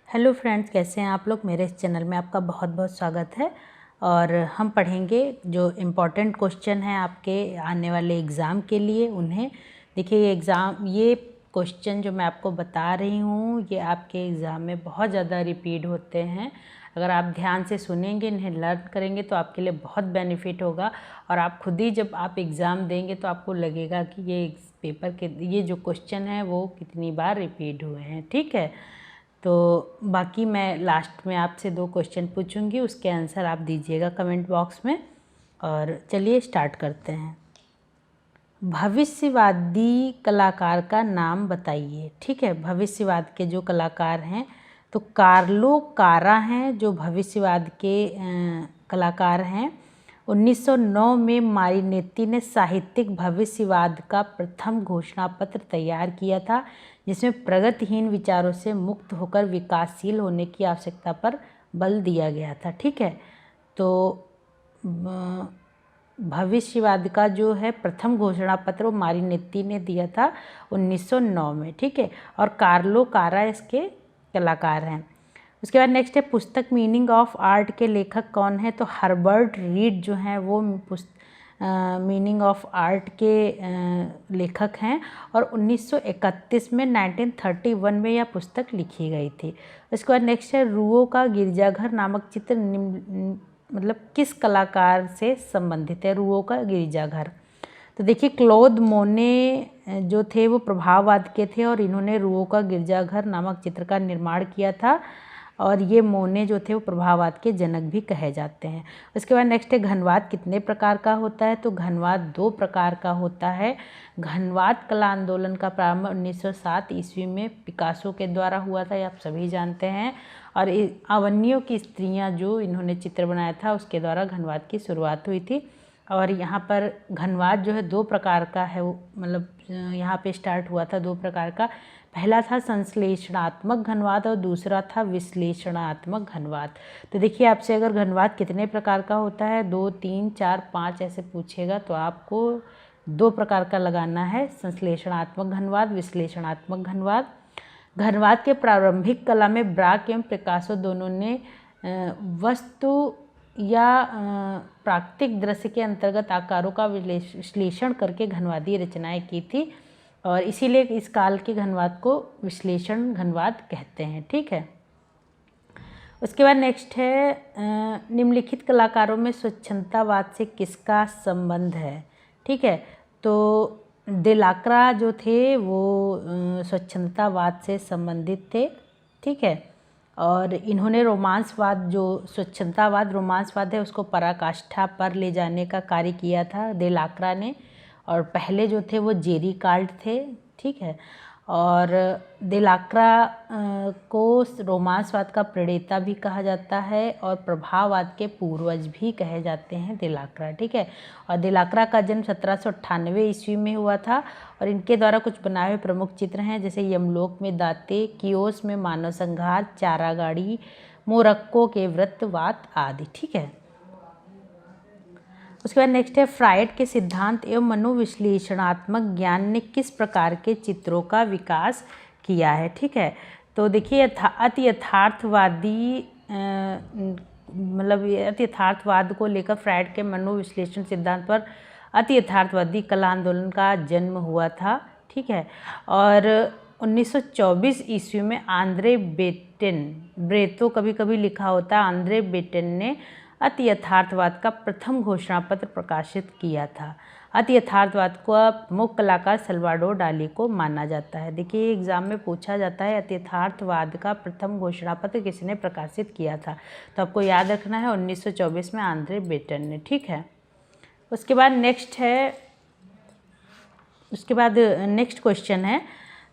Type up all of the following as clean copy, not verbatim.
Hello friends, कैसे हैं आप लोग। मेरे इस चैनल में आपका बहुत बहुत स्वागत है। और हम पढ़ेंगे जो इम्पोर्टेंट क्वेश्चन हैं आपके आने वाले एग्ज़ाम के लिए। उन्हें देखिए, ये क्वेश्चन जो मैं आपको बता रही हूँ ये आपके एग्ज़ाम में बहुत ज़्यादा रिपीट होते हैं। अगर आप ध्यान से सुनेंगे, इन्हें लर्न करेंगे तो आपके लिए बहुत बेनिफिट होगा। और आप खुद ही जब आप एग्ज़ाम देंगे तो आपको लगेगा कि ये पेपर के ये जो क्वेश्चन है वो कितनी बार रिपीट हुए हैं। ठीक है, तो बाकी मैं लास्ट में आपसे 2 क्वेश्चन पूछूंगी, उसके आंसर आप दीजिएगा कमेंट बॉक्स में। और चलिए स्टार्ट करते हैं। भविष्यवादी कलाकार का नाम बताइए। ठीक है, भविष्यवाद के जो कलाकार हैं तो कार्लो कारा हैं जो भविष्यवाद के कलाकार हैं। 1909 में मारिनेत्ती ने साहित्यिक भविष्यवाद का प्रथम घोषणा पत्र तैयार किया था, जिसमें प्रगतिहीन विचारों से मुक्त होकर विकासशील होने की आवश्यकता पर बल दिया गया था। ठीक है, तो भविष्यवाद का जो है प्रथम घोषणा पत्र वो मारिनेत्ती ने दिया था 1909 में। ठीक है, और कार्लो कारा इसके कलाकार हैं। उसके बाद नेक्स्ट है, पुस्तक मीनिंग ऑफ आर्ट के लेखक कौन है। तो हर्बर्ट रीड जो हैं वो मीनिंग ऑफ आर्ट के लेखक हैं। और 1931 में 1931 में यह पुस्तक लिखी गई थी। उसके बाद नेक्स्ट है, रूओ का गिरजाघर नामक चित्र मतलब किस कलाकार से संबंधित है। रूओ का गिरजाघर, तो देखिए क्लोद मोने जो थे वो प्रभाववाद के थे और इन्होंने रूओ का गिरजाघर नामक चित्र का निर्माण किया था। और ये मोने जो थे वो प्रभाववाद के जनक भी कहे जाते हैं। उसके बाद नेक्स्ट है, घनवाद कितने प्रकार का होता है। तो घनवाद 2 प्रकार का होता है। घनवाद कला आंदोलन का प्रारंभ 1907 ईस्वी में पिकासो के द्वारा हुआ था, ये आप सभी जानते हैं। और अवन्नियों की स्त्रियां जो इन्होंने चित्र बनाया था उसके द्वारा घनवाद की शुरुआत हुई थी। और यहाँ पर घनवाद जो है 2 प्रकार का है, मतलब यहाँ पे स्टार्ट हुआ था 2 प्रकार का। पहला था संश्लेषणात्मक घनवाद और दूसरा था विश्लेषणात्मक घनवाद। तो देखिए, आपसे अगर घनवाद कितने प्रकार का होता है 2, 3, 4, 5 ऐसे पूछेगा तो आपको 2 प्रकार का लगाना है, संश्लेषणात्मक घनवाद, विश्लेषणात्मक घनवाद। घनवाद के प्रारंभिक कला में ब्राक एवं पिकासो दोनों ने वस्तु या प्राकृतिक दृश्य के अंतर्गत आकारों का विश्लेषण करके घनवादी रचनाएं की थी। और इसीलिए इस काल के घनवाद को विश्लेषण घनवाद कहते हैं। ठीक है, उसके बाद नेक्स्ट है, निम्नलिखित कलाकारों में स्वच्छंदतावाद से किसका संबंध है। ठीक है, तो देलाक्रा जो थे वो स्वच्छंदतावाद से संबंधित थे। ठीक है, और इन्होंने रोमांसवाद, जो स्वच्छंदतावाद रोमांसवाद है उसको पराकाष्ठा पर ले जाने का कार्य किया था देलाक्रा ने। और पहले जो थे वो जेरी कार्ड थे। ठीक है, और देलाक्रा को रोमांसवाद का प्रणेता भी कहा जाता है और प्रभाववाद के पूर्वज भी कहे जाते हैं देलाक्रा। ठीक है, और देलाक्रा का जन्म 1798 ईस्वी में हुआ था। और इनके द्वारा कुछ बनाए हुए प्रमुख चित्र हैं, जैसे यमलोक में दाते, कियोस में मानव संघार, चारा गाड़ी, मोरक्को के वृत्तवात आदि। ठीक है, उसके बाद नेक्स्ट है, फ्रायड के सिद्धांत एवं मनोविश्लेषणात्मक ज्ञान ने किस प्रकार के चित्रों का विकास किया है। ठीक है, तो देखिए अति यथार्थवादी मतलब अति यथार्थवाद को लेकर फ्रायड के मनोविश्लेषण सिद्धांत पर अति यथार्थवादी कला आंदोलन का जन्म हुआ था। ठीक है, और 1924 ईस्वी में आंद्रे ब्रेतो कभी कभी लिखा होता है, आंद्रे बेटेन ने अति यथार्थवाद का प्रथम घोषणा पत्र प्रकाशित किया था। अति यथार्थवाद को प्रमुख कलाकार सल्वाडोर डाली को माना जाता है। देखिए, एग्जाम में पूछा जाता है अति यथार्थवाद का प्रथम घोषणा पत्र किसने प्रकाशित किया था, तो आपको याद रखना है 1924 में आंद्रे बेटन ने। ठीक है, उसके बाद नेक्स्ट क्वेश्चन है,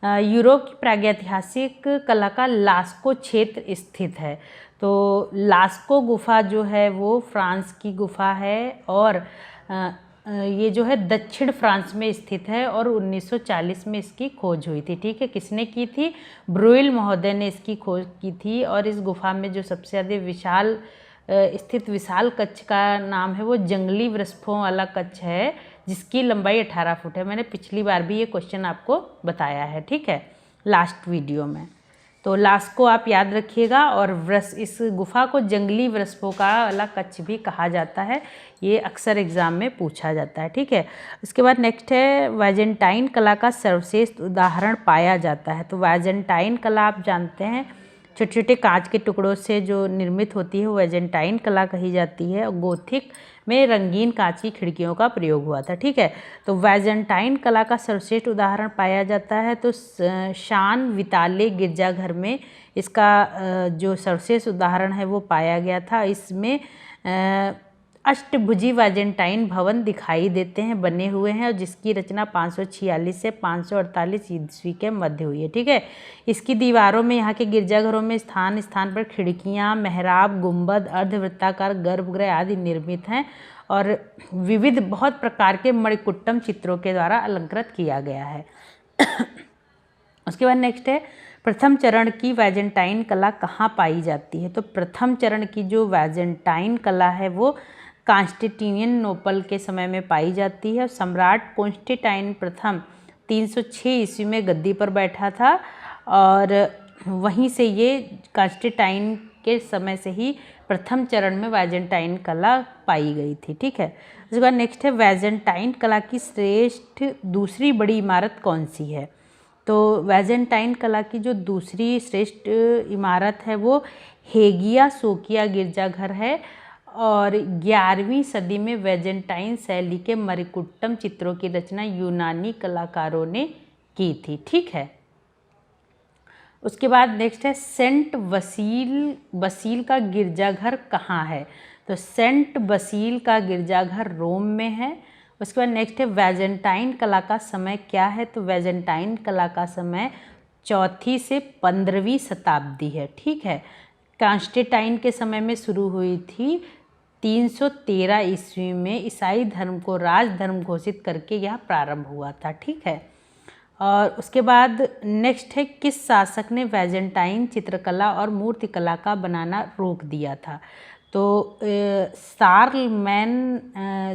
यूरोप की प्रागैतिहासिक कला का लास्को क्षेत्र स्थित है। तो लास्को गुफा जो है वो फ्रांस की गुफा है और ये जो है दक्षिण फ्रांस में स्थित है और 1940 में इसकी खोज हुई थी। ठीक है, किसने की थी, ब्रुइल महोदय ने इसकी खोज की थी। और इस गुफा में जो सबसे ज़्यादा स्थित विशाल कक्ष का नाम है वो जंगली वृक्षों वाला कक्ष है, जिसकी लंबाई 18 फुट है। मैंने पिछली बार भी ये क्वेश्चन आपको बताया है। ठीक है, लास्ट वीडियो में। तो लास्ट को आप याद रखिएगा। और इस गुफा को जंगली वृषभों का वाला कच्छ भी कहा जाता है, ये अक्सर एग्जाम में पूछा जाता है। ठीक है, उसके बाद नेक्स्ट है वाइजेंटाइन कला का सर्वश्रेष्ठ उदाहरण पाया जाता है। तो वाइजेंटाइन कला आप जानते हैं छोटे छोटे कांच के टुकड़ों से जो निर्मित होती है वो वाइजेंटाइन कला कही जाती है। और गोथिक में रंगीन कांच की खिड़कियों का प्रयोग हुआ था। ठीक है, तो वाइजेंटाइन कला का सर्वश्रेष्ठ उदाहरण पाया जाता है तो शान विताले गिरजाघर में इसका जो सर्वश्रेष्ठ उदाहरण है वो पाया गया था। इसमें अष्टभुजी वाइजेंटाइन भवन दिखाई देते हैं, बने हुए हैं, और जिसकी रचना 546 से 548 ईस्वी के मध्य हुई है। ठीक है, इसकी दीवारों में यहाँ के गिरजाघरों में स्थान स्थान पर खिड़कियाँ, मेहराब, गुंबद, अर्धवृत्ताकार गर्भगृह आदि निर्मित हैं और विविध बहुत प्रकार के मणिकुट्टम चित्रों के द्वारा अलंकृत किया गया है। उसके बाद नेक्स्ट है प्रथम चरण की वाइजेंटाइन कला कहाँ पाई जाती है। तो प्रथम चरण की जो वाइजेंटाइन कला है वो कॉन्स्टेंटिनोपल के समय में पाई जाती है। सम्राट कॉन्स्टेंटाइन प्रथम 306 ईस्वी में गद्दी पर बैठा था और वहीं से ये कॉन्स्टेंटाइन के समय से ही प्रथम चरण में वाइजेंटाइन कला पाई गई थी। ठीक है, उसके बाद नेक्स्ट है वाइजेंटाइन कला की श्रेष्ठ दूसरी बड़ी इमारत कौन सी है। तो वाइजेंटाइन कला की जो दूसरी श्रेष्ठ इमारत है वो हेगिया सोफिया गिरजाघर है और 11वीं सदी में वाइजेंटाइन शैली के मणिकुट्टम चित्रों की रचना यूनानी कलाकारों ने की थी। ठीक है, उसके बाद नेक्स्ट है सेंट बसील का गिरजाघर कहाँ है। तो सेंट बसील का गिरजाघर रोम में है। उसके बाद नेक्स्ट है वाइजेंटाइन कला का समय क्या है। तो वाइजेंटाइन कला का समय 4वीं से 15वीं शताब्दी है। ठीक है, कॉन्स्टेंटाइन के समय में शुरू हुई थी। 313 ईस्वी में ईसाई धर्म को राजधर्म घोषित करके यह प्रारंभ हुआ था। ठीक है, और उसके बाद नेक्स्ट है किस शासक ने वाइजेंटाइन चित्रकला और मूर्तिकला का बनाना रोक दिया था। तो शार्लमैन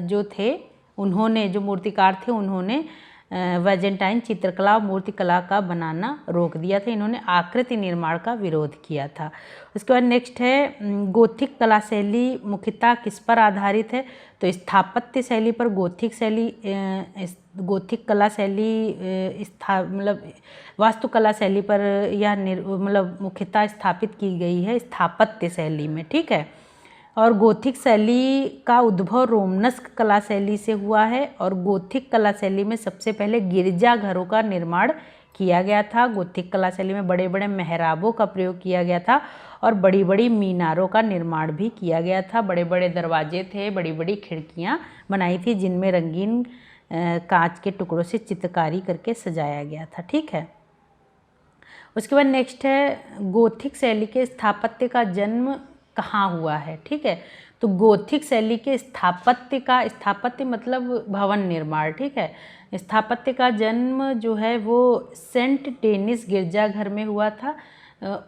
जो थे उन्होंने, जो मूर्तिकार थे, उन्होंने वाइजेंटाइन चित्रकला और मूर्तिकला का बनाना रोक दिया था। इन्होंने आकृति निर्माण का विरोध किया था। उसके बाद नेक्स्ट है गोथिक कला शैली मुख्यतः किस पर आधारित है। तो स्थापत्य शैली पर गोथिक कला शैली मतलब वास्तुकला शैली पर यह मतलब मुख्यतः स्थापित की गई है स्थापत्य शैली में। ठीक है, और गोथिक शैली का उद्भव रोमनस्क कला शैली से हुआ है और गोथिक कला शैली में सबसे पहले गिरजाघरों का निर्माण किया गया था। गोथिक कला शैली में बड़े बड़े मेहराबों का प्रयोग किया गया था और बड़ी बड़ी मीनारों का निर्माण भी किया गया था। बड़े बड़े दरवाजे थे, बड़ी बड़ी खिड़कियाँ बनाई थी जिनमें रंगीन कांच के टुकड़ों से चित्रकारी करके सजाया गया था। ठीक है, उसके बाद नेक्स्ट है गोथिक शैली के स्थापत्य का जन्म कहाँ हुआ है। ठीक है, तो गोथिक शैली के स्थापत्य मतलब भवन निर्माण। ठीक है, स्थापत्य का जन्म जो है वो सेंट डेनिस गिरजाघर में हुआ था।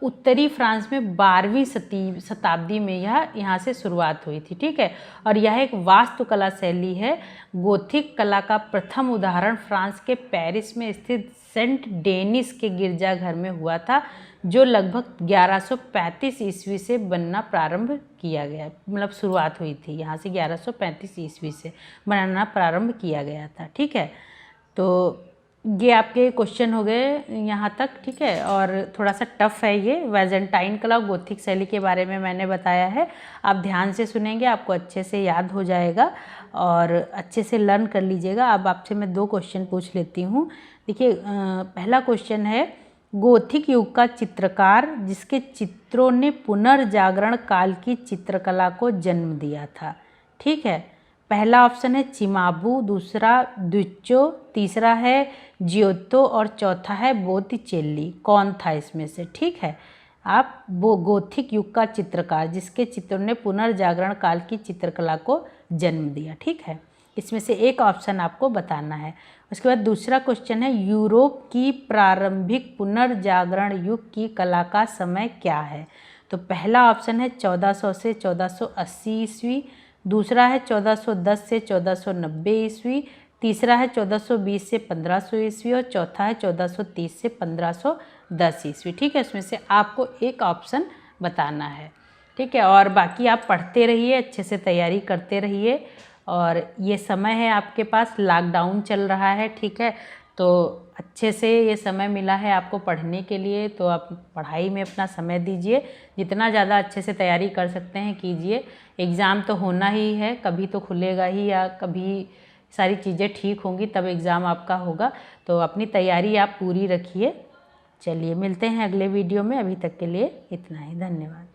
उत्तरी फ्रांस में 12वीं शताब्दी में यह यहाँ से शुरुआत हुई थी। ठीक है, और यह एक वास्तुकला शैली है। गोथिक कला का प्रथम उदाहरण फ्रांस के पेरिस में स्थित सेंट डेनिस के गिरजाघर में हुआ था जो लगभग 1135 ईस्वी से बनना प्रारंभ किया गया, मतलब शुरुआत हुई थी यहाँ से 1135 ईस्वी से बनाना प्रारंभ किया गया था। ठीक है, तो ये आपके क्वेश्चन हो गए यहाँ तक। ठीक है, और थोड़ा सा टफ है ये वाइजेंटाइन कला और गोथिक शैली के बारे में मैंने बताया है। आप ध्यान से सुनेंगे, आपको अच्छे से याद हो जाएगा और अच्छे से लर्न कर लीजिएगा। अब आपसे मैं 2 क्वेश्चन पूछ लेती हूँ। देखिए, पहला क्वेश्चन है गोथिक युग का चित्रकार जिसके चित्रों ने पुनर्जागरण काल की चित्रकला को जन्म दिया था। ठीक है, पहला ऑप्शन है चिमाबू, दूसरा दुच्चो, तीसरा है जियोत्तो और चौथा है बोत्तिचेल्ली। कौन था इसमें से? ठीक है, आप वो गोथिक युग का चित्रकार जिसके चित्रों ने पुनर्जागरण काल की चित्रकला को जन्म दिया। ठीक है, इसमें से एक ऑप्शन आपको बताना है। उसके बाद दूसरा क्वेश्चन है यूरोप की प्रारंभिक पुनर्जागरण युग की कला का समय क्या है। तो पहला ऑप्शन है 1400 से 1480 ईस्वी, दूसरा है 1410 से 1490 ईस्वी, तीसरा है 1420 से 1500 ईस्वी और चौथा है 1430 से 10 ईस्वी, ठीक है। उसमें से आपको एक ऑप्शन बताना है, ठीक है। और बाकी आप पढ़ते रहिए, अच्छे से तैयारी करते रहिए। और ये समय है आपके पास, लॉकडाउन चल रहा है, ठीक है, तो अच्छे से ये समय मिला है आपको पढ़ने के लिए, तो आप पढ़ाई में अपना समय दीजिए, जितना ज़्यादा अच्छे से तैयारी कर सकते हैं कीजिए। एग्ज़ाम तो होना ही है, कभी तो खुलेगा ही, या कभी सारी चीज़ें ठीक होंगी तब एग्ज़ाम आपका होगा, तो अपनी तैयारी आप पूरी रखिए। चलिए मिलते हैं अगले वीडियो में, अभी तक के लिए इतना ही, धन्यवाद।